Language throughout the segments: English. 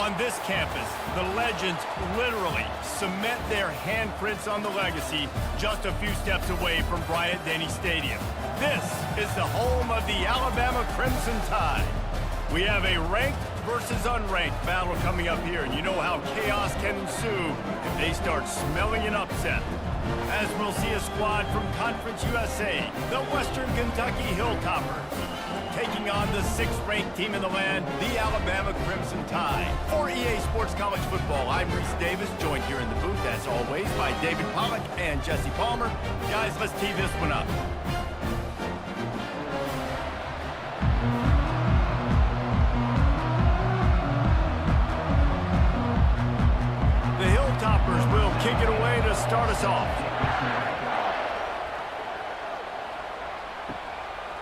On this campus, the legends literally cement their handprints on the legacy just a few steps away from Bryant-Denny Stadium. This is the home of the Alabama Crimson Tide. We have a ranked versus unranked battle coming up here, and you know how chaos can ensue if they start smelling an upset. As we'll see a squad from Conference USA, the Western Kentucky Hilltoppers, taking on the 6th-ranked team in the land, the Alabama Crimson Tide. For EA Sports College Football, I'm Reese Davis, joined here in the booth, as always, by David Pollack and Jesse Palmer. Guys, let's tee this one up. The Hilltoppers will kick it away to start us off.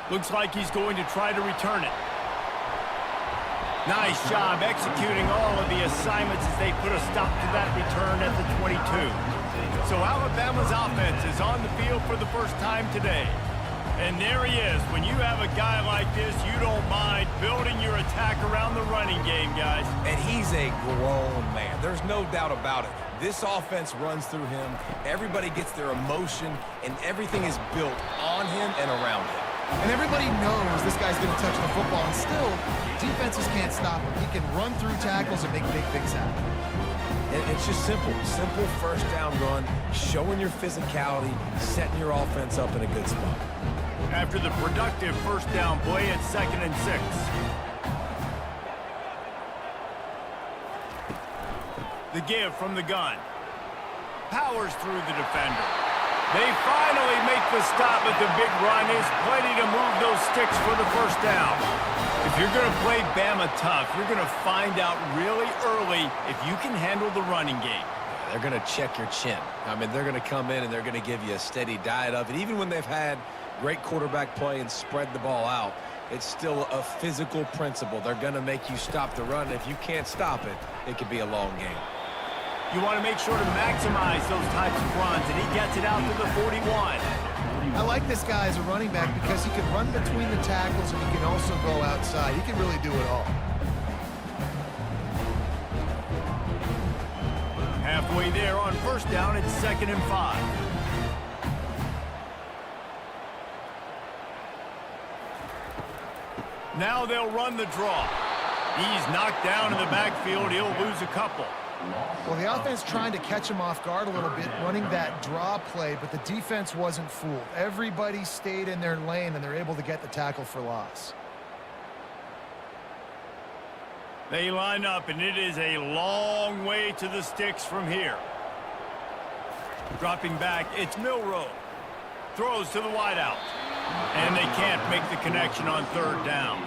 Looks like he's going to try to return it. Nice job executing all of the assignments as they put a stop to that return at the 22. So Alabama's offense is on the field for the first time today. And there he is. When you have a guy like this, you don't mind building your attack around the running game, guys. And he's a grown man. There's no doubt about it. This offense runs through him. Everybody gets their emotion, and everything is built on him and around him. And everybody knows this guy's going to touch the football, and still, defenses can't stop him. He can run through tackles and make big things happen. And it's just simple. Simple first down run, showing your physicality, setting your offense up in a good spot. After the productive first down play at 2nd and 6. The give from the gun. Powers through the defender. They finally make the stop, but the big run is plenty to move those sticks for the first down. If you're going to play Bama tough, you're going to find out really early if you can handle the running game. They're going to check your chin. I mean, they're going to come in and they're going to give you a steady diet of it. Even when they've had great quarterback play and spread the ball out, it's still a physical principle. They're going to make you stop the run. If you can't stop it, it could be a long game. You want to make sure to maximize those types of runs, and he gets it out to the 41. I like this guy as a running back because he can run between the tackles and he can also go outside. He can really do it all. Halfway there on first down, it's 2nd and 5. Now they'll run the draw. He's knocked down in the backfield. He'll lose a couple. Well, the offense trying to catch him off guard a little bit, running that draw play, but the defense wasn't fooled. Everybody stayed in their lane, and they're able to get the tackle for loss. They line up, and it is a long way to the sticks from here. Dropping back, it's Milroe. Throws to the wideout. And they can't make the connection on 3rd down.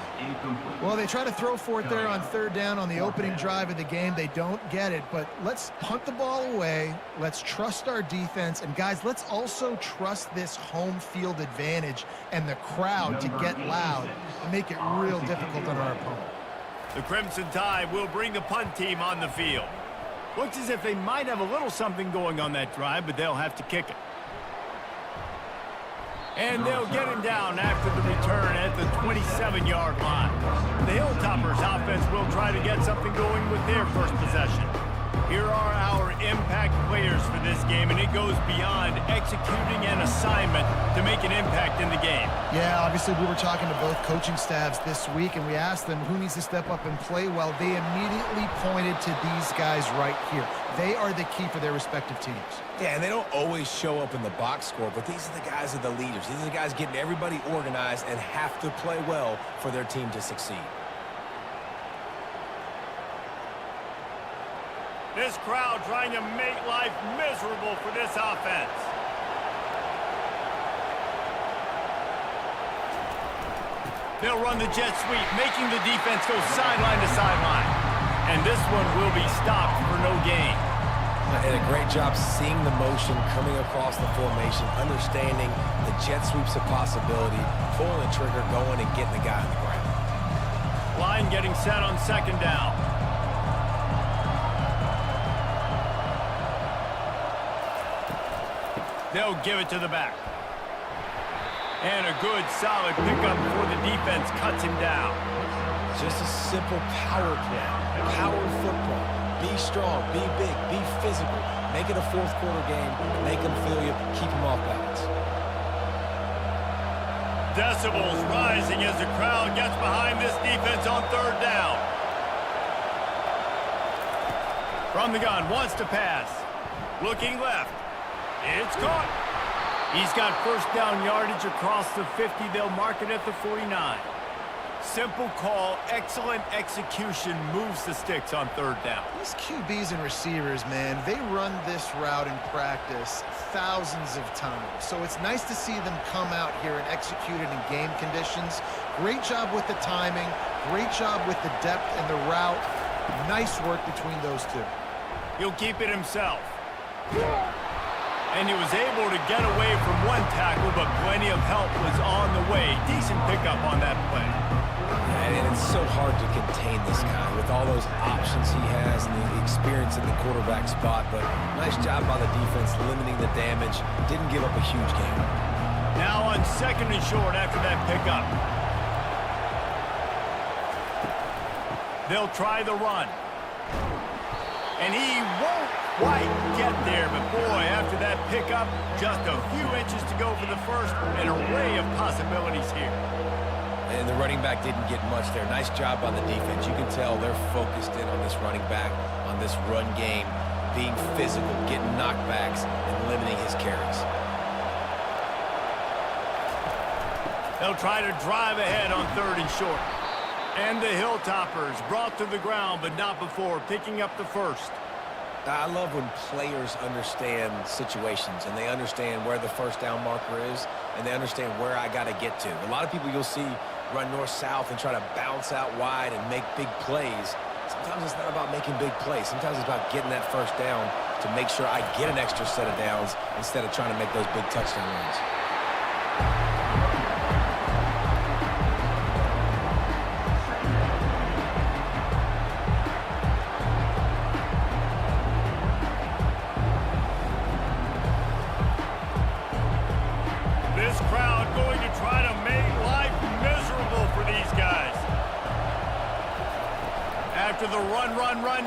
Well, they try to throw for it there on 3rd down on the opening drive of the game. They don't get it, but let's punt the ball away. Let's trust our defense. And, guys, let's also trust this home field advantage and the crowd to get loud and make it real difficult on our opponent. The Crimson Tide will bring the punt team on the field. Looks as if they might have a little something going on that drive, but they'll have to kick it. And they'll get him down after the return at the 27-yard line. The Hilltoppers offense will try to get something going with their first possession. Here are our impact players for this game, and it goes beyond executing an assignment to make an impact in the game. Yeah, obviously we were talking to both coaching staffs this week, and we asked them who needs to step up and play well. They immediately pointed to these guys right here. They are the key for their respective teams. Yeah, and they don't always show up in the box score, but these are the guys that are the leaders. These are the guys getting everybody organized and have to play well for their team to succeed. This crowd trying to make life miserable for this offense. They'll run the jet sweep, making the defense go sideline to sideline. And this one will be stopped for no gain. And a great job seeing the motion coming across the formation, understanding the jet sweep's a possibility, pulling the trigger, going and getting the guy on the ground. Line getting set on 2nd down. They'll give it to the back. And a good, solid pickup before the defense cuts him down. Just a simple power play. Power football. Be strong, be big, be physical. Make it a fourth quarter game. Make them feel you. Keep them off balance. Decibels rising as the crowd gets behind this defense on third down. From the gun, wants to pass. Looking left. It's caught. He's got first down yardage across the 50. They'll mark it at the 49. Simple call, excellent execution, moves the sticks on third down. These QBs and receivers, man, they run this route in practice thousands of times. So it's nice to see them come out here and execute it in game conditions. Great job with the timing. Great job with the depth and the route. Nice work between those two. He'll keep it himself. And he was able to get away from one tackle, but plenty of help was on the way. Decent pickup on that play. And it's so hard to contain this guy with all those options he has and the experience in the quarterback spot. But nice job by the defense limiting the damage. Didn't give up a huge game. Now on second and short after that pickup. They'll try the run. And he won't quite get there. But boy, after that pickup, just a few inches to go for the first. An array of possibilities here. And the running back didn't get much there. Nice job by the defense. You can tell they're focused in on this running back, on this run game, being physical, getting knockbacks, and limiting his carries. They'll try to drive ahead on third and short. And the Hilltoppers brought to the ground, but not before picking up the first. I love when players understand situations and they understand where the first down marker is and they understand where I got to get to. A lot of people you'll see run north-south and try to bounce out wide and make big plays. Sometimes it's not about making big plays. Sometimes it's about getting that first down to make sure I get an extra set of downs instead of trying to make those big touchdown runs. After the run,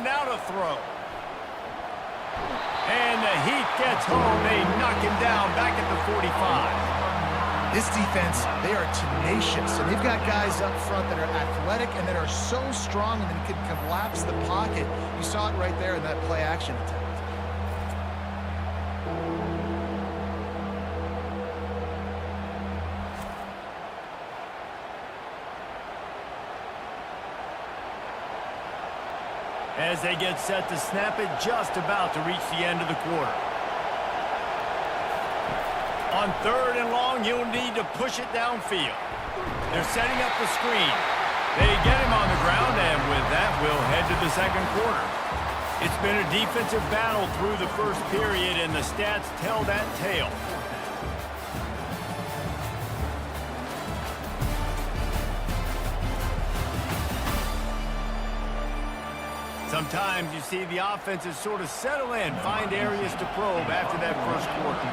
now to throw. And the heat gets home. They knock him down back at the 45. This defense, they are tenacious, and they've got guys up front that are athletic and that are so strong and that can collapse the pocket. You saw it right there in that play action attempt. As they get set to snap it, just about to reach the end of the quarter. On third and long, you'll need to push it downfield. They're setting up the screen. They get him on the ground, and with that, we'll head to the second quarter. It's been a defensive battle through the first period, and the stats tell that tale. Sometimes you see the offenses sort of settle in, find areas to probe after that first quarter.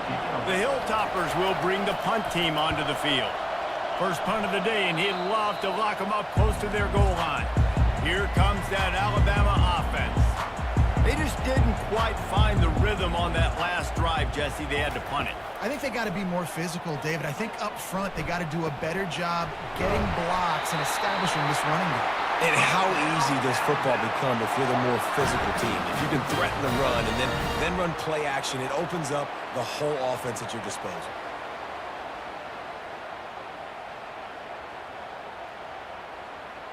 The Hilltoppers will bring the punt team onto the field. First punt of the day, and he'd love to lock them up close to their goal line. Here comes that Alabama offense. They just didn't quite find the rhythm on that last drive, Jesse. They had to punt it. I think they got to be more physical, David. I think up front they got to do a better job getting blocks and establishing this running game. And how easy does football become if you're the more physical team? If you can threaten the run and then run play action, it opens up the whole offense at your disposal.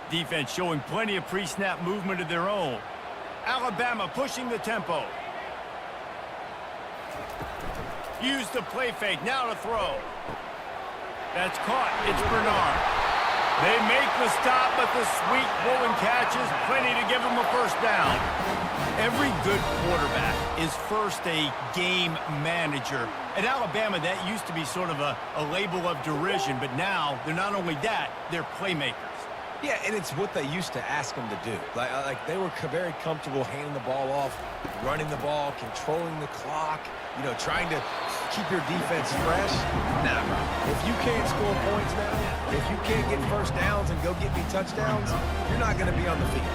Defense showing plenty of pre-snap movement of their own. Alabama pushing the tempo. Use the play fake, now to throw. That's caught, it's Bernard. They make the stop, but the sweet rolling catch is plenty to give them a first down. Every good quarterback is first a game manager. At Alabama, that used to be sort of a label of derision, but now they're not only that, they're playmakers. Yeah, and it's what they used to ask them to do. Like they were very comfortable handing the ball off, running the ball, controlling the clock, trying to keep your defense fresh? Nah, bro. If you can't score points now, if you can't get first downs and go get me touchdowns, you're not going to be on the field.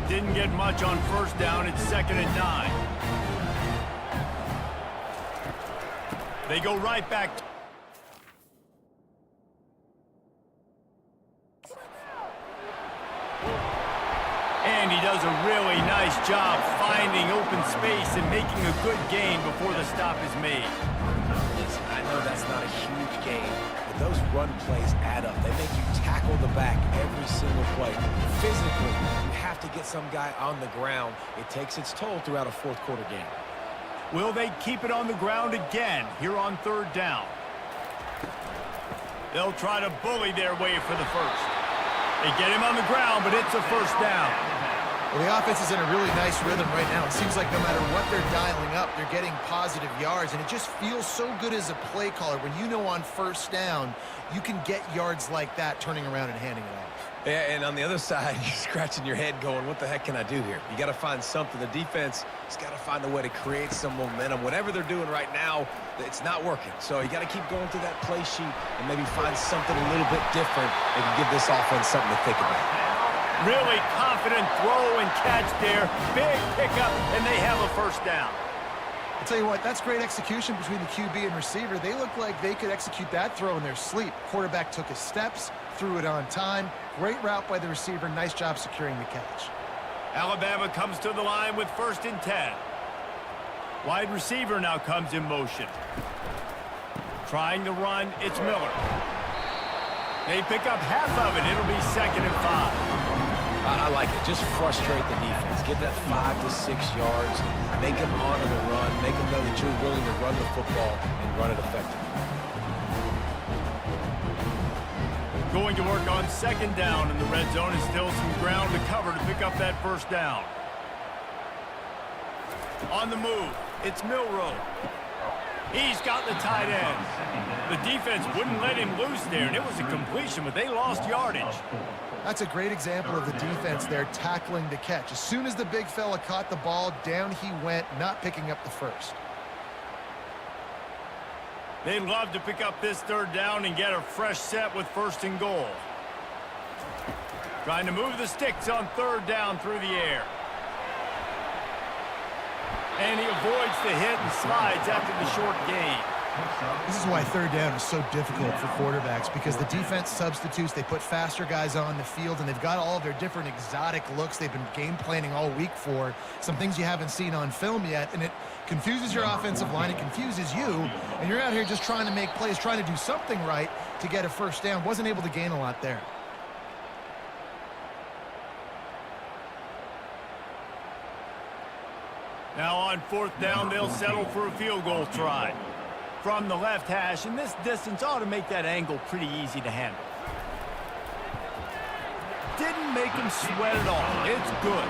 Didn't get much on first down. It's 2nd and 9. They go right back. And he does a really nice job finding open space and making a good gain before the stop is made. Listen, I know that's not a huge gain, but those run plays add up. They make you tackle the back every single play. Physically, you have to get some guy on the ground. It takes its toll throughout a fourth-quarter game. Will they keep it on the ground again here on 3rd down? They'll try to bully their way for the first. They get him on the ground, but it's a first down. Well, the offense is in a really nice rhythm right now. It seems like no matter what they're dialing up, they're getting positive yards, and it just feels so good as a play caller when you know on first down you can get yards like that turning around and handing it off. Yeah, and on the other side, you're scratching your head going, what the heck can I do here? You got to find something. The defense has got to find a way to create some momentum. Whatever they're doing right now, it's not working. So you got to keep going through that play sheet and maybe find something a little bit different that can give this offense something to think about. Really confident throw and catch there. Big pickup, and they have a first down. I'll tell you what, that's great execution between the QB and receiver. They look like they could execute that throw in their sleep. Quarterback took his steps, threw it on time. Great route by the receiver. Nice job securing the catch. Alabama comes to the line with 1st and 10. Wide receiver now comes in motion. Trying to run, it's Miller. They pick up half of it. It'll be 2nd and 5. I like it. Just frustrate the defense. Get that 5 to 6 yards. Make them honor the run. Make them know that you're willing to run the football and run it effectively. Going to work on 2nd down, and the red zone is still some ground to cover to pick up that first down. On the move, it's Milroe. He's got the tight end. The defense wouldn't let him loose there, and it was a completion, but they lost yardage. That's a great example of the defense there tackling the catch. As soon as the big fella caught the ball, down he went, not picking up the first. They'd love to pick up this 3rd down and get a fresh set with 1st and goal. Trying to move the sticks on 3rd down through the air. And he avoids the hit and slides after the short gain. This is why 3rd down is so difficult for quarterbacks, because the defense substitutes. They put faster guys on the field, and they've got all of their different exotic looks they've been game planning all week for, some things you haven't seen on film yet, and it confuses your offensive line. It confuses you, and you're out here just trying to make plays, trying to do something right to get a first down. Wasn't able to gain a lot there. Now on 4th down, they'll settle for a field goal try. From the left hash, and this distance ought to make that angle pretty easy to handle. Didn't make him sweat at all. It's good.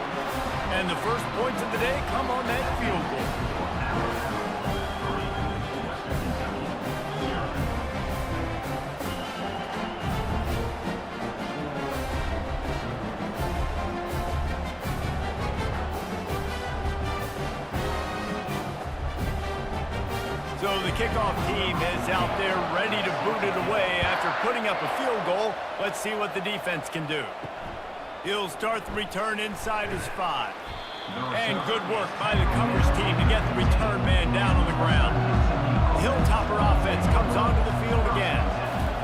And the first points of the day come on that field goal. So the kickoff team is out there ready to boot it away after putting up a field goal. Let's see what the defense can do. He'll start the return inside his 5. And good work by the coverage team to get the return man down on the ground. The Hilltopper offense comes onto the field again.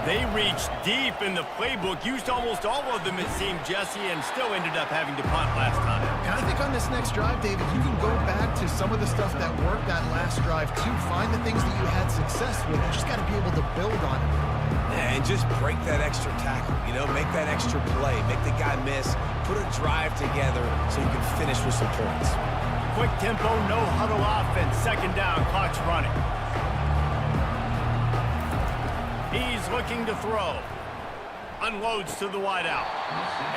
They reached deep in the playbook, used almost all of them, it seemed, Jesse, and still ended up having to punt last time. And I think on this next drive, David, you can go back to some of the stuff that worked that last drive, too. Find the things that you had success with. You just got to be able to build on it. Yeah, and just break that extra tackle, make that extra play, make the guy miss, put a drive together so you can finish with some points. Quick tempo, no huddle offense, 2nd down, clock's running. He's looking to throw. Unloads to the wideout.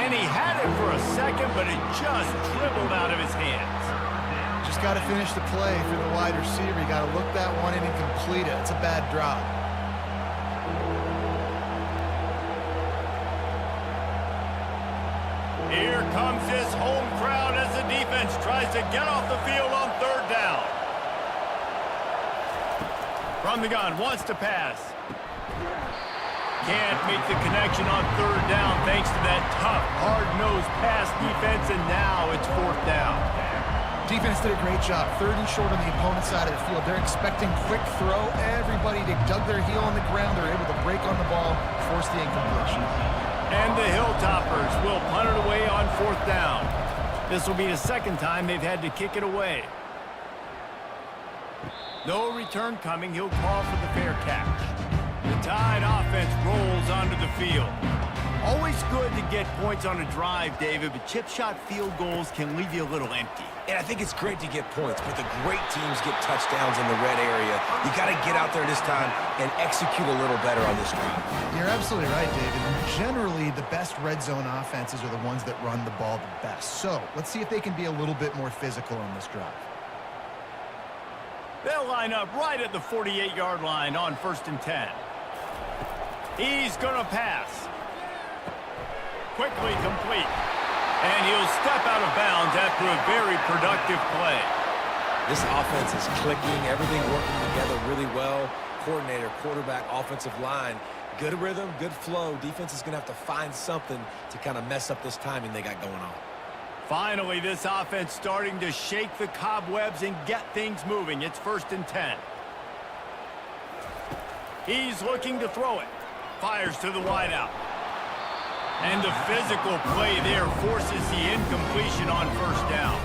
And he had it for a second, but it just dribbled out of his hands. Just got to finish the play for the wide receiver. You got to look that one in and complete it. It's a bad drop. Here comes this home crowd as the defense tries to get off the field on third down. From the gun, wants to pass. Can't make the connection on third down thanks to that tough, hard-nosed pass defense, and now it's fourth down. Defense did a great job. 3rd and short on the opponent's side of the field. They're expecting quick throw. Everybody dug their heel on the ground. They're able to break on the ball, force the incompletion. And the Hilltoppers will punt it away on fourth down. This will be the second time they've had to kick it away. No return coming. He'll call for the fair catch. The Tide offense rolls onto the field. Always good to get points on a drive, David, but chip shot field goals can leave you a little empty. And I think it's great to get points, but the great teams get touchdowns in the red area. You got to get out there this time and execute a little better on this drive. You're absolutely right, David. Generally, the best red zone offenses are the ones that run the ball the best. So let's see if they can be a little bit more physical on this drive. They'll line up right at the 48-yard line on 1st and 10. He's going to pass. Quickly complete. And he'll step out of bounds after a very productive play. This offense is clicking, everything working together really well. Coordinator, quarterback, offensive line, good rhythm, good flow. Defense is going to have to find something to kind of mess up this timing they got going on. Finally, this offense starting to shake the cobwebs and get things moving. It's 1st and 10. He's looking to throw it. Fires to the wideout. And the physical play there forces the incompletion on 1st down.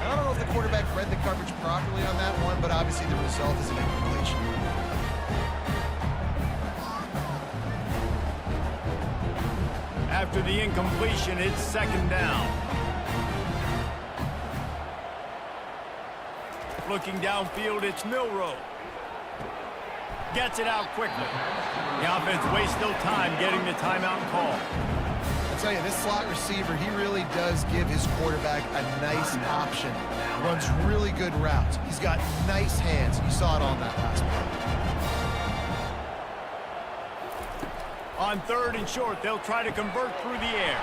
I don't know if the quarterback read the coverage properly on that one, but obviously the result is an incompletion. After the incompletion, it's 2nd down. Looking downfield, it's Milroe. Gets it out quickly. The offense wastes no time getting the timeout call. I'll tell you, this slot receiver, he really does give his quarterback a nice option. Runs really good routes. He's got nice hands. You saw it on that last play. On 3rd and short, they'll try to convert through the air.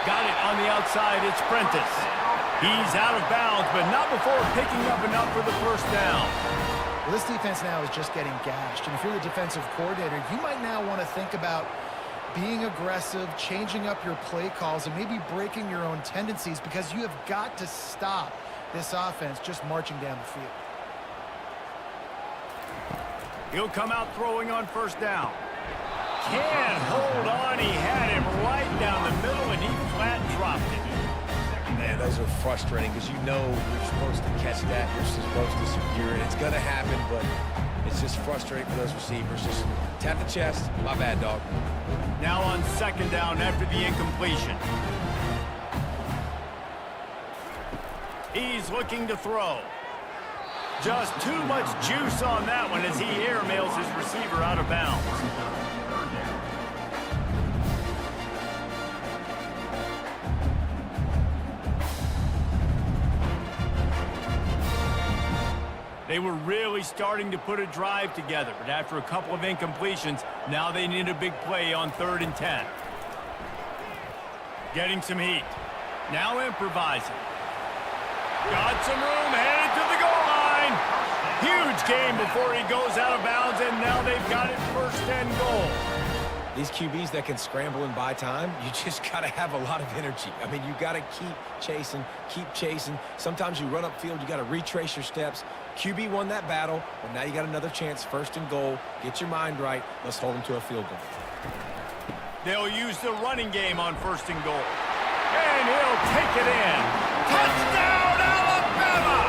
Got it on the outside, it's Prentice. He's out of bounds, but not before picking up enough for the 1st down. Well, this defense now is just getting gashed. And if you're the defensive coordinator, you might now want to think about being aggressive, changing up your play calls, and maybe breaking your own tendencies, because you have got to stop this offense just marching down the field. He'll come out throwing on 1st down. Can't hold on. He had him right down the middle, and he flat dropped it. Man, those are frustrating because you know you're supposed to catch that. You're supposed to secure it. It's going to happen, but it's just frustrating for those receivers. Just tap the chest. My bad, dog. Now on 2nd down after the incompletion. He's looking to throw. Just too much juice on that one as he airmails his receiver out of bounds. They were really starting to put a drive together, but after a couple of incompletions, now they need a big play on 3rd and 10. Getting some heat. Now improvising. Got some room, headed to the goal line. Huge game before he goes out of bounds, and now they've got it 1st and goal. These QBs that can scramble and buy time, you just got to have a lot of energy. I mean, you got to keep chasing, keep chasing. Sometimes you run upfield, you got to retrace your steps. QB won that battle, but now you got another chance, 1st and goal. Get your mind right. Let's hold them to a field goal. They'll use the running game on 1st and goal. And he'll take it in. Touchdown, Alabama!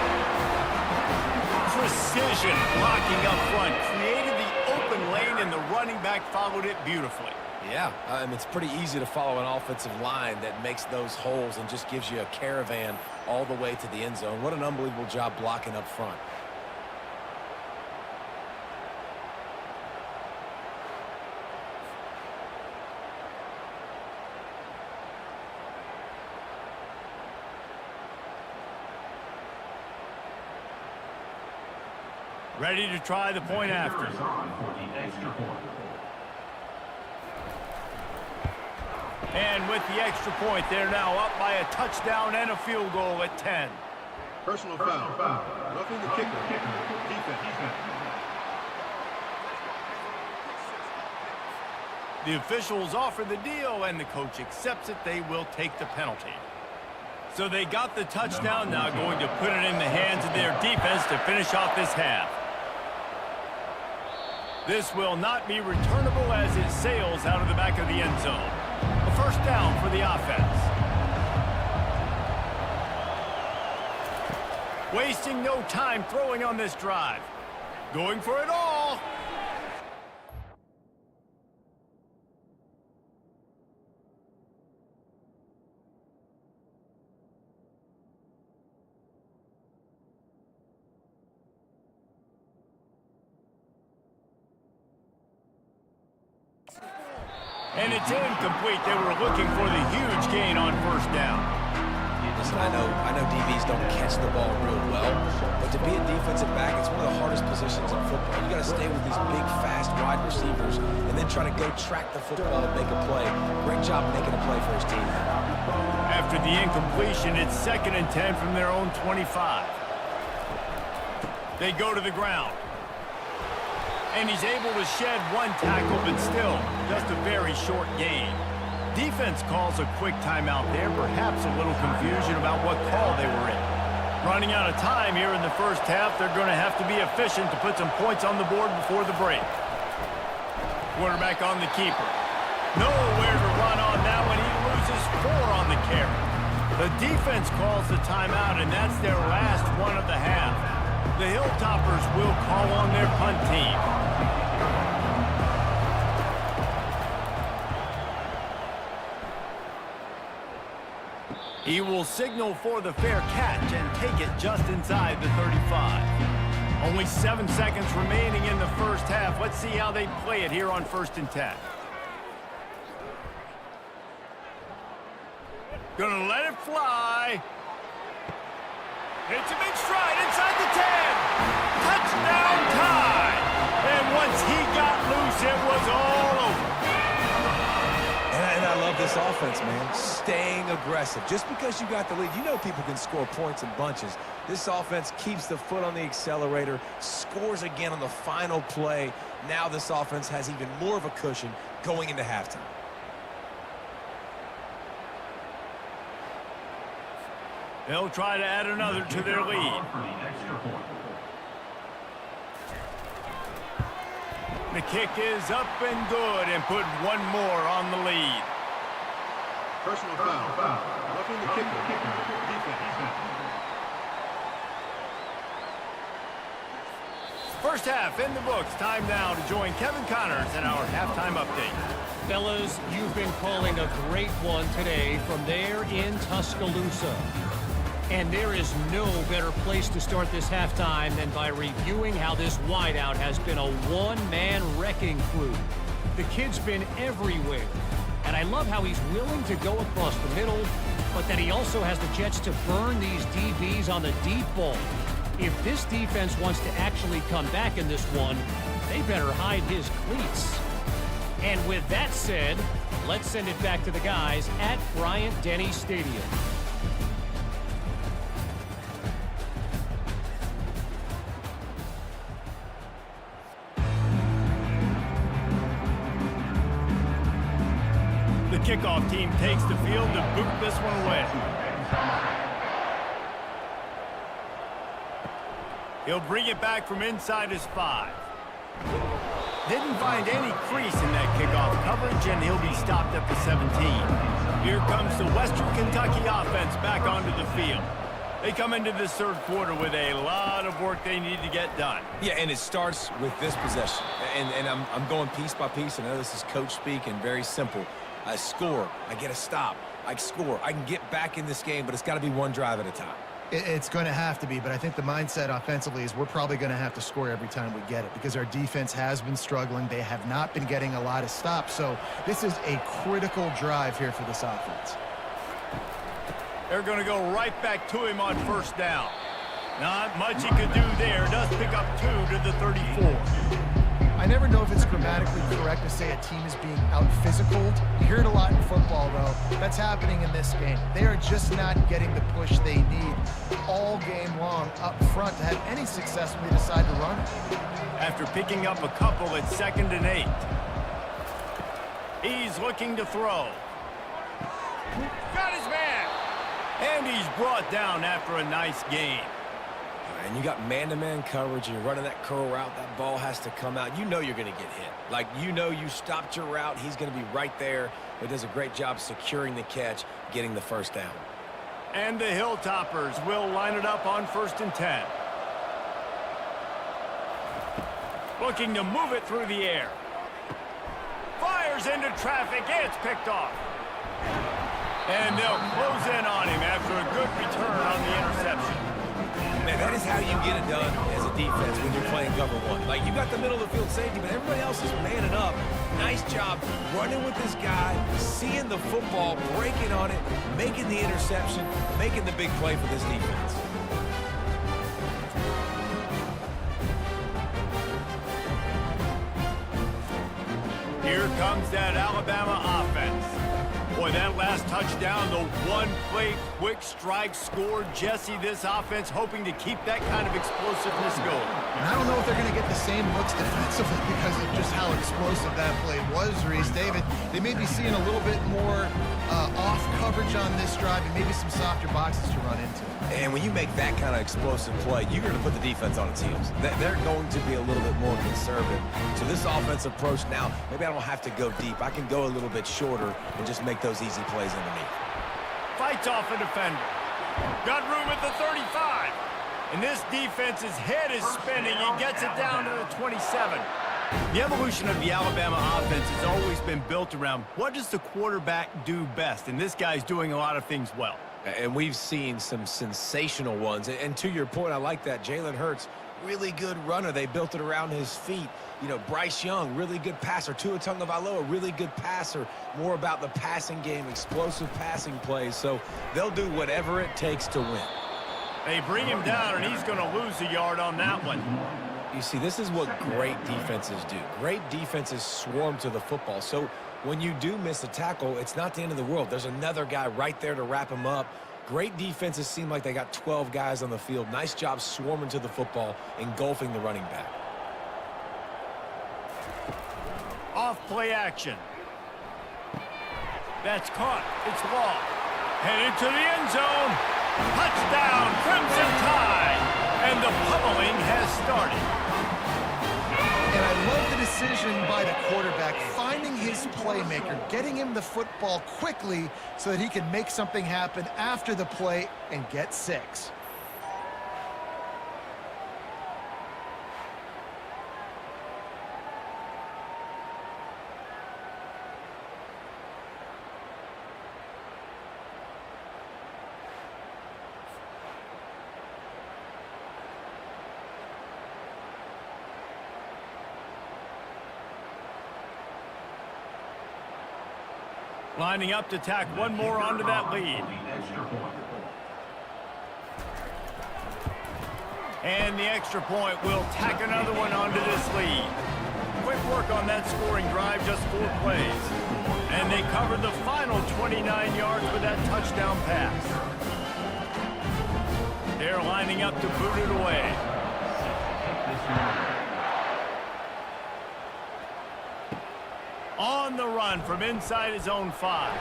Precision blocking up front. Created the open lane, and the running back followed it beautifully. Yeah, it's pretty easy to follow an offensive line that makes those holes and just gives you a caravan all the way to the end zone. What an unbelievable job blocking up front. Ready to try the point after. And with the extra point, they're now up by a touchdown and a field goal at 10. Personal foul. Roughing the kicker. Defense. The officials offer the deal, and the coach accepts it. They will take the penalty. So they got the touchdown, now going to put it in the hands of their defense to finish off this half. This will not be returnable as it sails out of the back of the end zone. A first down for the offense. Wasting no time throwing on this drive. Going for it all. And it's incomplete. They were looking for the huge gain on first down. Listen, I know DBs don't catch the ball real well, but to be a defensive back, it's one of the hardest positions in football. You got to stay with these big, fast, wide receivers and then try to go track the football and make a play. Great job making a play for his team. After the incompletion, it's 2nd and 10 from their own 25. They go to the ground. And he's able to shed one tackle, but still, just a very short gain. Defense calls a quick timeout there, perhaps a little confusion about what call they were in. Running out of time here in the first half, they're going to have to be efficient to put some points on the board before the break. Quarterback on the keeper. Nowhere to run on that one. He loses 4 on the carry. The defense calls the timeout, and that's their last one of the half. The Hilltoppers will call on their punt team. He will signal for the fair catch and take it just inside the 35. Only 7 seconds remaining in the first half. Let's see how they play it here on 1st and 10. Gonna let it fly. It's a big stride inside the 10. Touchdown time. And once he got loose, it was all over. And I love this offense, man. Staying aggressive. Just because you got the lead, you know people can score points in bunches. This offense keeps the foot on the accelerator, scores again on the final play. Now this offense has even more of a cushion going into halftime. They'll try to add another to their lead. The kick is up and good and put one more on the lead. Personal foul. Roughing the kicker. Defense. First half in the books. Time now to join Kevin Connors in our halftime update. Fellas, you've been calling a great one today from there in Tuscaloosa. And there is no better place to start this halftime than by reviewing how this wideout has been a one-man wrecking crew. The kid's been everywhere. And I love how he's willing to go across the middle, but that he also has the jets to burn these DBs on the deep ball. If this defense wants to actually come back in this one, they better hide his cleats. And with that said, let's send it back to the guys at Bryant-Denny Stadium. The kickoff team takes the field to boot this one away. He'll bring it back from inside his 5. Didn't find any crease in that kickoff coverage, and he'll be stopped at the 17. Here comes the Western Kentucky offense back onto the field. They come into this third quarter with a lot of work they need to get done. Yeah, and it starts with this possession. And I'm going piece by piece. I know this is coach speak and very simple. I score, I get a stop, I score. I can get back in this game, but it's got to be one drive at a time. It's going to have to be, but I think the mindset offensively is we're probably going to have to score every time we get it because our defense has been struggling. They have not been getting a lot of stops, so this is a critical drive here for this offense. They're going to go right back to him on first down. Not much he could do there. Does pick up 2 to the 34. I never know if it's grammatically correct to say a team is being out-physicaled. You hear it a lot in football, though. That's happening in this game. They are just not getting the push they need all game long up front to have any success when they decide to run it. After picking up a couple at 2nd and 8. He's looking to throw. Got his man! And he's brought down after a nice gain. And you got man-to-man coverage, and you're running that curl route, that ball has to come out. You know you're going to get hit. Like, you know you stopped your route, he's going to be right there. He does a great job securing the catch, getting the first down. And the Hilltoppers will line it up on 1st and 10. Looking to move it through the air. Fires into traffic, it's picked off. And they'll close in on him after a good return on the interception. Man, that is how you get it done as a defense when you're playing cover one. Like, you got the middle of the field safety, but everybody else is manning up. Nice job running with this guy, seeing the football, breaking on it, making the interception, making the big play for this defense. Here comes that Alabama offense. Boy, that last touchdown, the one-play quick strike score. Jesse, this offense hoping to keep that kind of explosiveness going. And I don't know if they're going to get the same looks defensively because of just how explosive that play was, Reese. David, they may be seeing a little bit more off coverage on this drive and maybe some softer boxes to run into. And when you make that kind of explosive play, you're going to put the defense on its heels. They're going to be a little bit more conservative. So this offensive approach now, maybe I don't have to go deep. I can go a little bit shorter and just make those easy plays underneath. Fights off a defender. Got room at the 35. And this defense's head is spinning. He gets it down to the 27. The evolution of the Alabama offense has always been built around what does the quarterback do best? And this guy's doing a lot of things well. And we've seen some sensational ones. And to your point, I like that. Jalen Hurts, really good runner. They built it around his feet. You know, Bryce Young, really good passer. Tua Tagovailoa, really good passer. More about the passing game, explosive passing plays. So they'll do whatever it takes to win. They bring him down, and he's going to lose a yard on that one. You see, this is what great defenses do. Great defenses swarm to the football. So when you do miss a tackle, it's not the end of the world. There's another guy right there to wrap him up. Great defenses seem like they got 12 guys on the field. Nice job swarming to the football, engulfing the running back. Off play action. That's caught. It's Law. Headed to the end zone. Touchdown, Crimson Tide. And the pummeling has started. And I love the decision by the quarterback, finding his playmaker, getting him the football quickly so that he can make something happen after the play and get 6. Lining up to tack one more onto that lead. And the extra point will tack another one onto this lead. Quick work on that scoring drive, just 4 plays. And they covered the final 29 yards with that touchdown pass. They're lining up to boot it away. On the run from inside his own 5.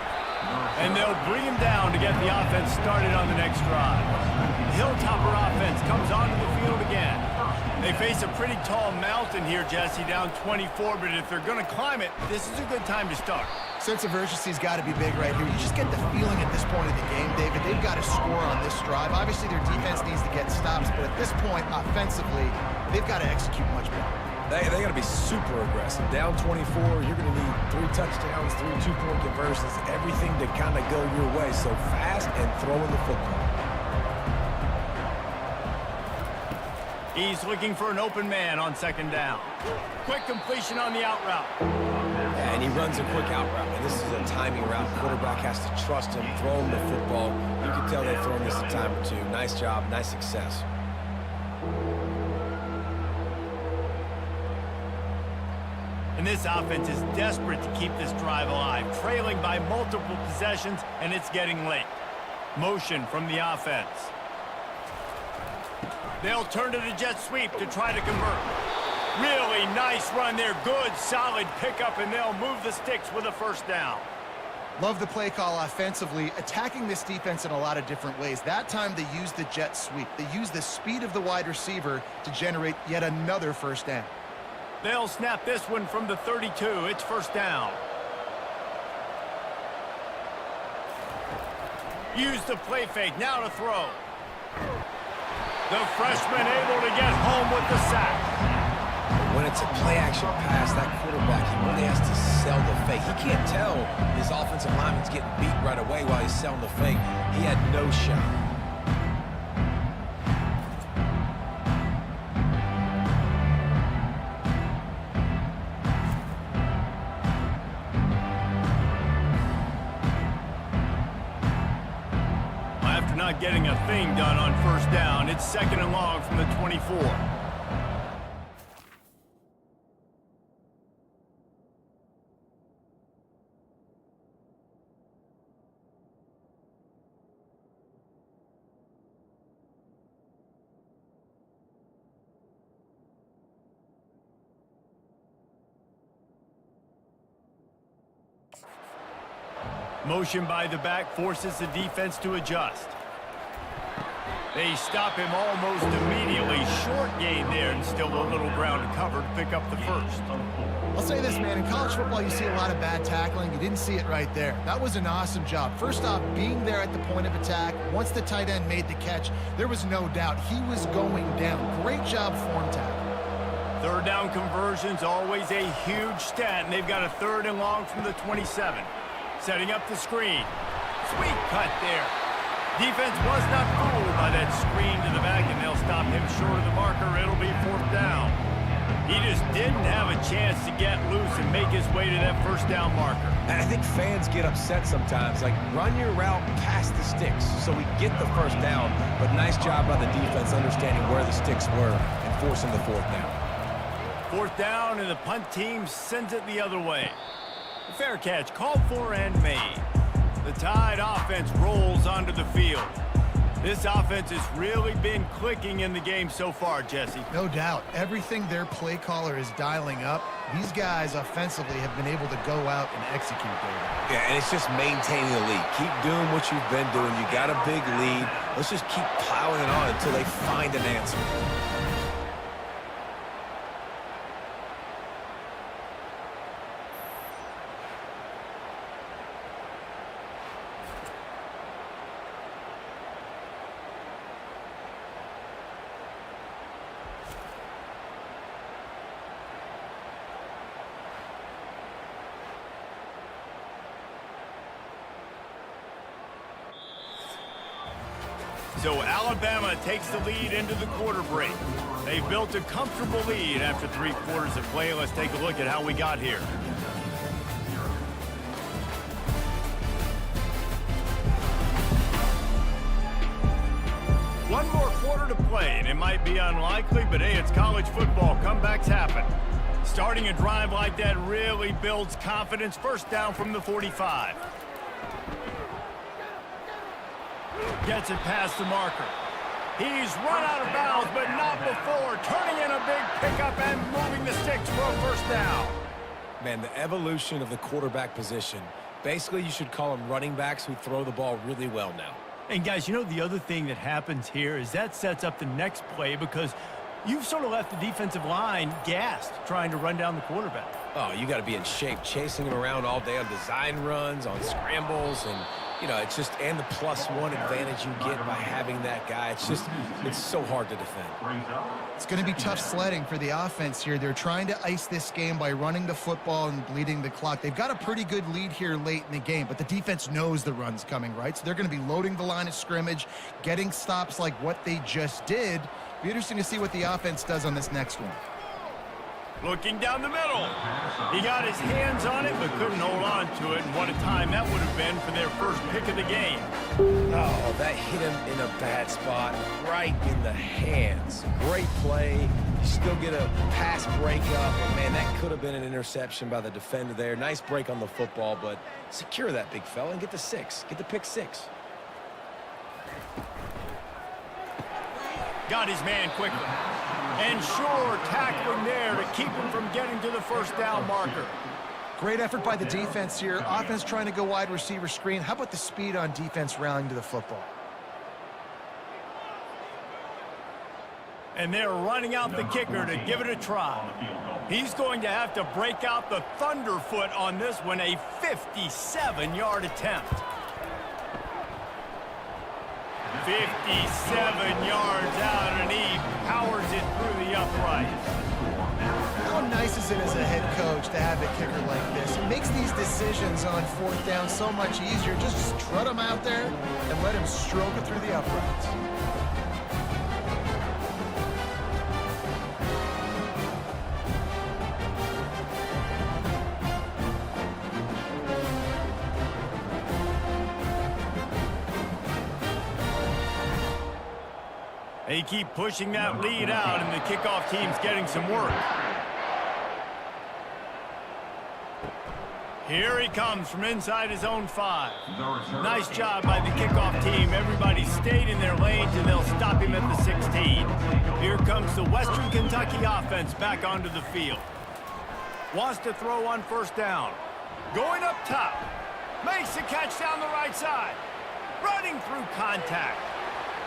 And they'll bring him down to get the offense started on the next drive. The Hilltopper offense comes onto the field again. They face a pretty tall mountain here, Jesse, down 24, but if they're going to climb it, this is a good time to start. Sense of urgency's got to be big right here. You just get the feeling at this point of the game, David, they've got to score on this drive. Obviously, their defense needs to get stops, but at this point, offensively, they've got to execute much better. They got to be super aggressive. Down 24, you're going to need 3 touchdowns, 3 two-point conversions, everything to kind of go your way. So fast and throwing the football. He's looking for an open man on 2nd down. Quick completion on the out route. And he runs a quick out route. And this is a timing route. Quarterback has to trust him, throw him the football. You can tell they've thrown this a time or two. Nice job, nice success. And this offense is desperate to keep this drive alive, trailing by multiple possessions, and it's getting late. Motion from the offense. They'll turn to the jet sweep to try to convert. Really nice run there. Good, solid pickup, and they'll move the sticks with a first down. Love the play call offensively, attacking this defense in a lot of different ways. That time they used the jet sweep. They used the speed of the wide receiver to generate yet another first down. They'll snap this one from the 32. It's first down. Use the play fake. Now to throw. The freshman able to get home with the sack. When it's a play-action pass, that quarterback, he really has to sell the fake. He can't tell his offensive lineman's getting beat right away while he's selling the fake. He had no shot. After not getting a thing done on first down, it's second and long from the 24. Motion by the back forces the defense to adjust. They stop him almost immediately. Short gain there, and still a little ground to cover to pick up the first. I'll say this, man. In college football, you see a lot of bad tackling. You didn't see it right there. That was an awesome job. First off, being there at the point of attack. Once the tight end made the catch, there was no doubt he was going down. Great job form tackle. Third down conversion's always a huge stat, and they've got a third and long from the 27. Setting up the screen. Sweet cut there. Defense was not fooled by that screen to the back, and they'll stop him short of the marker. It'll be fourth down. He just didn't have a chance to get loose and make his way to that first down marker. And I think fans get upset sometimes. Like, run your route past the sticks so we get the first down. But nice job by the defense understanding where the sticks were and forcing the fourth down. Fourth down, and the punt team sends it the other way. The fair catch called for and made. The Tide offense rolls onto the field. This offense has really been clicking in the game so far, Jesse. No doubt. Everything their play caller is dialing up, these guys offensively have been able to go out and execute, David. Yeah, and it's just maintaining the lead. Keep doing what you've been doing. You got a big lead. Let's just keep piling it on until they find an answer. So Alabama takes the lead into the quarter break. They've built a comfortable lead after 3 quarters of play. Let's take a look at how we got here. One more quarter to play, and it might be unlikely, but hey, it's college football. Comebacks happen. Starting a drive like that really builds confidence. First down from the 45. Gets it past the marker. He's run out of bounds, but not before. Turning in a big pickup and moving the sticks for a first down. Man, the evolution of the quarterback position. Basically, you should call them running backs who throw the ball really well now. And guys, you know the other thing that happens here is that sets up the next play because you've sort of left the defensive line gassed trying to run down the quarterback. Oh, you got to be in shape, chasing him around all day on design runs, on scrambles, and you know, it's just, and the +1 advantage you get by having that guy. It's just, it's so hard to defend. It's going to be tough sledding for the offense here. They're trying to ice this game by running the football and bleeding the clock. They've got a pretty good lead here late in the game, but the defense knows the run's coming, right? So they're going to be loading the line of scrimmage, getting stops like what they just did. Be interesting to see what the offense does on this next one. Looking down the middle. He got his hands on it, but couldn't hold on to it. And what a time that would have been for their first pick of the game. Oh, that hit him in a bad spot, right in the hands. Great play. You still get a pass breakup. But man, that could have been an interception by the defender there. Nice break on the football, but secure that big fella and get the 6. Get the pick 6. Got his man quickly. And sure, tackling there to keep him from getting to the first down marker. Great effort by the defense here. Offense trying to go wide receiver screen. How about the speed on defense rallying to the football? And they're running out the kicker to give it a try. He's going to have to break out the thunderfoot on this one, a 57-yard attempt. 57 yards out, and he powers it through the upright. How nice is it as a head coach to have a kicker like this? It makes these decisions on 4th down so much easier. Just strut him out there and let him stroke it through the uprights. They keep pushing that lead out, and the kickoff team's getting some work. Here he comes from inside his own 5. Nice job by the kickoff team. Everybody stayed in their lanes, and they'll stop him at the 16. Here comes the Western Kentucky offense back onto the field. Wants to throw on 1st down. Going up top. Makes the catch down the right side. Running through contact.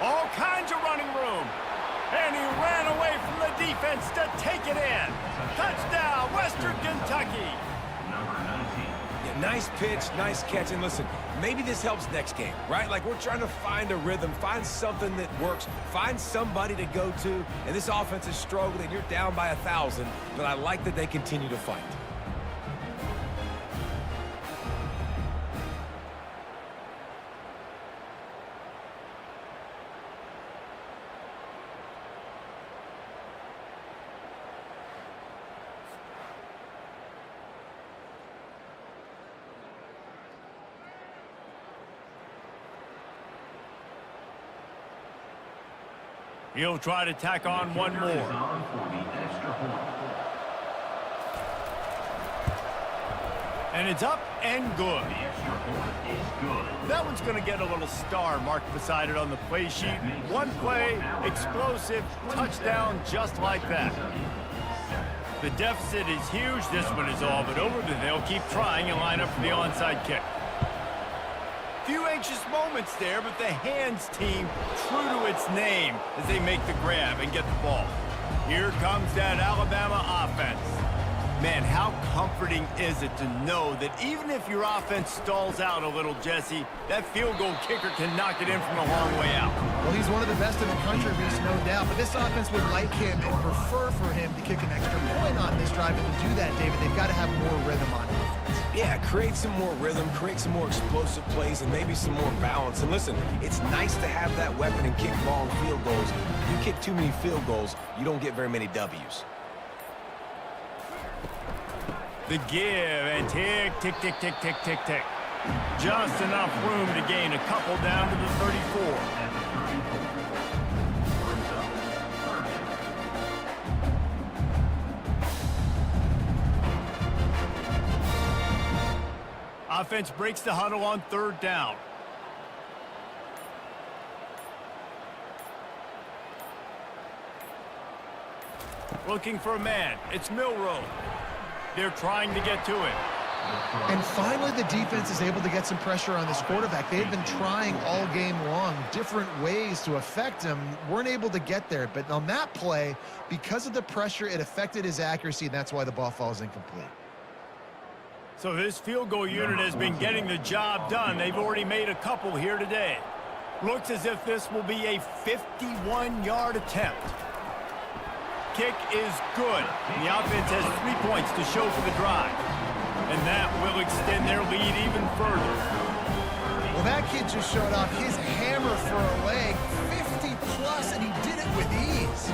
All kinds of running room. And he ran away from the defense to take it in. Touchdown, Western Kentucky. Yeah, nice pitch, nice catch. And listen, maybe this helps next game, right? Like we're trying to find a rhythm, find something that works, find somebody to go to. And this offense is struggling. You're down by 1,000, but I like that they continue to fight. He'll try to tack on one more. And it's up and good. That one's going to get a little star marked beside it on the play sheet. One play, explosive, touchdown just like that. The deficit is huge. This one is all but over, but they'll keep trying and line up for the onside kick. Few anxious moments there, but the hands team true to its name as they make the grab and get the ball. Here comes that Alabama offense. Man, how comforting is it to know that even if your offense stalls out a little, Jesse, that field goal kicker can knock it in from a long way out. Well, he's one of the best in the country, Reese, no doubt. But this offense would like him and prefer for him to kick an extra point on this drive. And to do that, David, they've got to have more rhythm on offense. Yeah, create some more rhythm, create some more explosive plays, and maybe some more balance. And listen, it's nice to have that weapon and kick long field goals. If you kick too many field goals, you don't get very many W's. The give, and tick, tick, tick, tick, tick, tick, tick. Just enough room to gain a couple down to the 34. Offense breaks the huddle on 3rd down. Looking for a man. It's Milroe. They're trying to get to it. And finally, the defense is able to get some pressure on this quarterback. They've been trying all game long, different ways to affect him. Weren't able to get there. But on that play, because of the pressure, it affected his accuracy, and that's why the ball falls incomplete. So this field goal unit has been getting the job done. They've already made a couple here today. Looks as if this will be a 51-yard attempt. Kick is good. The offense has 3 points to show for the drive. And that will extend their lead even further. Well, that kid just showed off his hammer for a leg, 50-plus, and he did it with ease.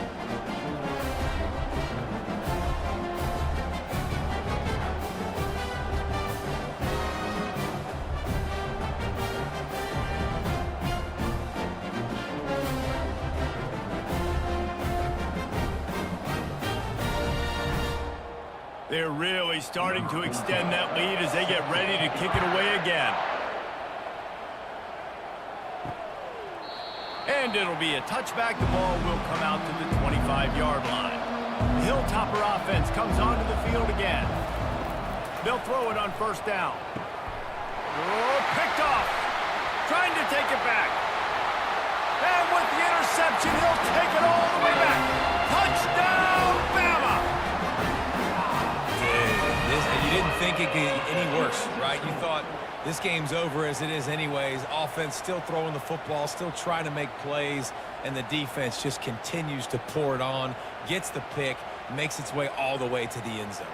They're really starting to extend that lead as they get ready to kick it away again. And it'll be a touchback. The ball will come out to the 25-yard line. The Hilltopper offense comes onto the field again. They'll throw it on first down. Oh, picked off. Trying to take it back. And with the interception, he'll take it all the way back. Touchdown, Bama! You didn't think it could get any worse, right? You thought this game's over as it is anyways. Offense still throwing the football, still trying to make plays, and the defense just continues to pour it on, gets the pick, makes its way all the way to the end zone.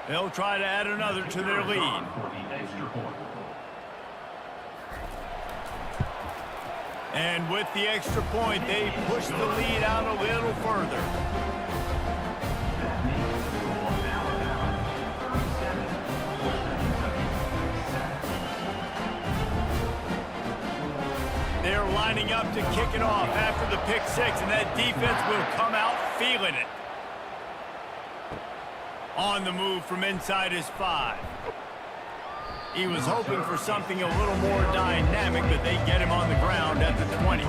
They'll try to add another to their lead. And with the extra point, they push the lead out a little further. They're lining up to kick it off after the pick six, and that defense will come out feeling it. On the move from inside his 5. He was hoping for something a little more dynamic, but they get him on the ground at the 20.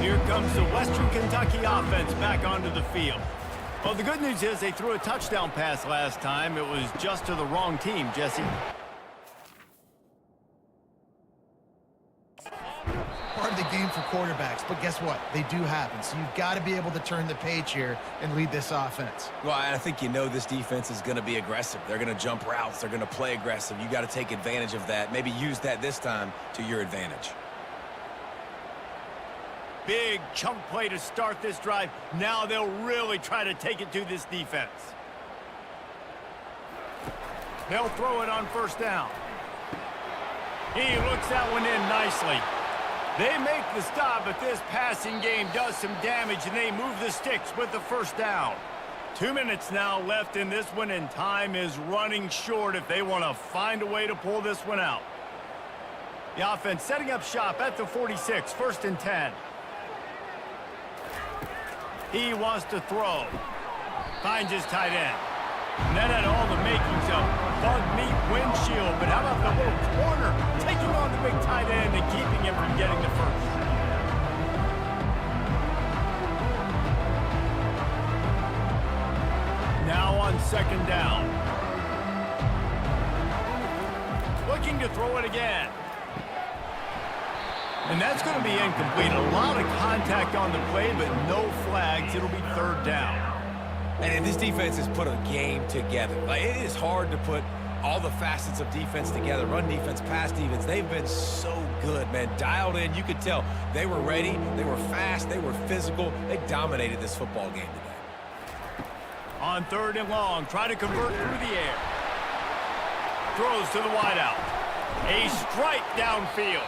Here comes the Western Kentucky offense back onto the field. Well, the good news is they threw a touchdown pass last time. It was just to the wrong team, Jesse. Part of the game for quarterbacks, but guess what? They do happen. So you've got to be able to turn the page here and lead this offense. Well, I think you know this defense is going to be aggressive. They're going to jump routes. They're going to play aggressive. You got to take advantage of that. Maybe use that this time to your advantage. Big chunk play to start this drive. Now they'll really try to take it to this defense. They'll throw it on first down. He looks that one in nicely. They make the stop, but this passing game does some damage, and they move the sticks with the first down. 2 minutes now left in this one, and time is running short if they want to find a way to pull this one out. The offense setting up shop at the 46, 1st and 10. He wants to throw. Finds his tight end. And that had all the makings of bug meat windshield, but how about the little corner taking on the big tight end and keeping him from getting the first? Now on second down. Looking to throw it again. And that's going to be incomplete. A lot of contact on the play, but no flags. It'll be third down. And this defense has put a game together. Like, it is hard to put all the facets of defense together. Run defense, pass defense. They've been so good, man. Dialed in. You could tell they were ready. They were fast. They were physical. They dominated this football game today. On 3rd and long, try to convert through the air. Throws to the wideout. A strike downfield.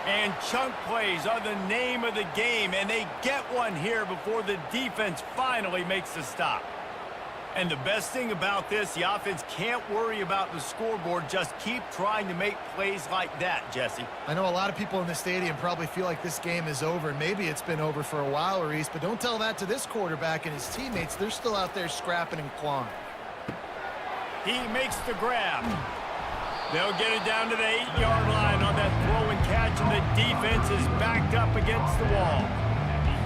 And chunk plays are the name of the game, and they get one here before the defense finally makes the stop. And the best thing about this, the offense can't worry about the scoreboard. Just keep trying to make plays like that, Jesse. I know a lot of people in the stadium probably feel like this game is over. Maybe it's been over for a while, Reese, but don't tell that to this quarterback and his teammates. They're still out there scrapping and clawing. He makes the grab. They'll get it down to the 8-yard line on that throw and catch, and the defense is backed up against the wall.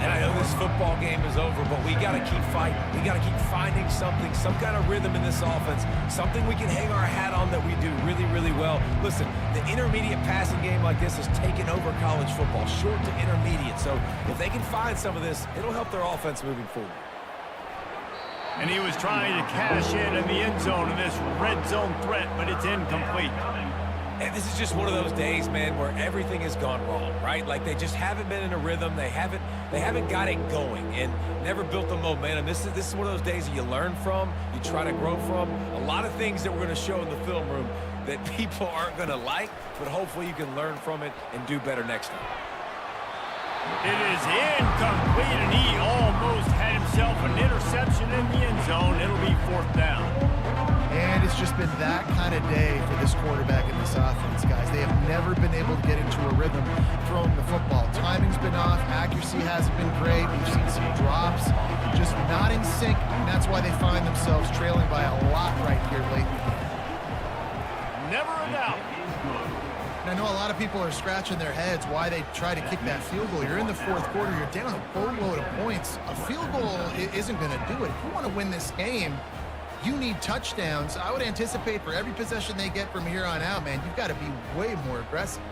And I know this football game is over, but we got to keep fighting. We got to keep finding something, some kind of rhythm in this offense, something we can hang our hat on that we do really, really well. Listen, the intermediate passing game like this has taken over college football, short to intermediate. So if they can find some of this, it'll help their offense moving forward. And he was trying to cash in the end zone in this red zone threat, but it's incomplete. And this is just one of those days, man, where everything has gone wrong, right? Like they just haven't been in a rhythm. They haven't got it going and never built the momentum. This is one of those days that you learn from, you try to grow from. A lot of things that we're going to show in the film room that people aren't going to like, but hopefully you can learn from it and do better next time. It is incomplete, and he almost had himself an interception in the end zone. It'll be 4th down. And it's just been that kind of day for this quarterback and this offense, guys. They have never been able to get into a rhythm throwing the football. Timing's been off. Accuracy hasn't been great. We've seen some drops, just not in sync, and that's why they find themselves trailing by a lot right here late in the game. Never a doubt. And I know a lot of people are scratching their heads why they try to kick that field goal. You're in the fourth quarter. You're down a boatload of points. A field goal isn't going to do it. If you want to win this game, you need touchdowns. I would anticipate for every possession they get from here on out, man, you've got to be way more aggressive.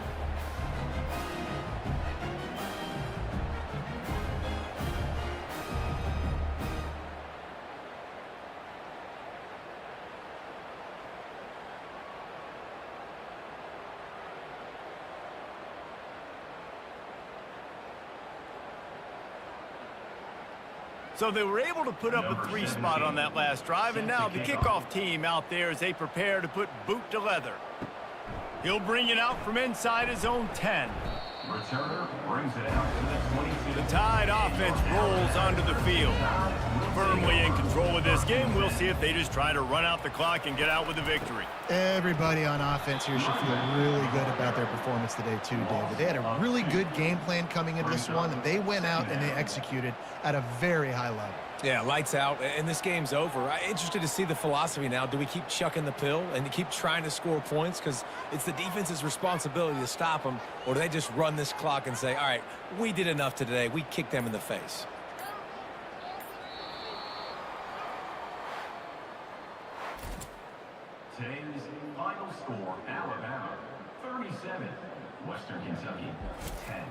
So they were able to put up a 3 spot on that last drive, and now the kickoff team out there as they prepare to put boot to leather. He'll bring it out from inside his own 10. Returner brings it out to the 22. The Tide offense rolls onto the field. Firmly in control of this game. We'll see if they just try to run out the clock and get out with a victory. Everybody on offense here should feel really good about their performance today too, David. They had a really good game plan coming into this one, and they went out and they executed at a very high level. Yeah, lights out, and this game's over. I'm interested to see the philosophy now. Do we keep chucking the pill and keep trying to score points because it's the defense's responsibility to stop them, or do they just run this clock and say, all right, we did enough today. We kicked them in the face. Today's final score, Alabama 37, Western Kentucky 10.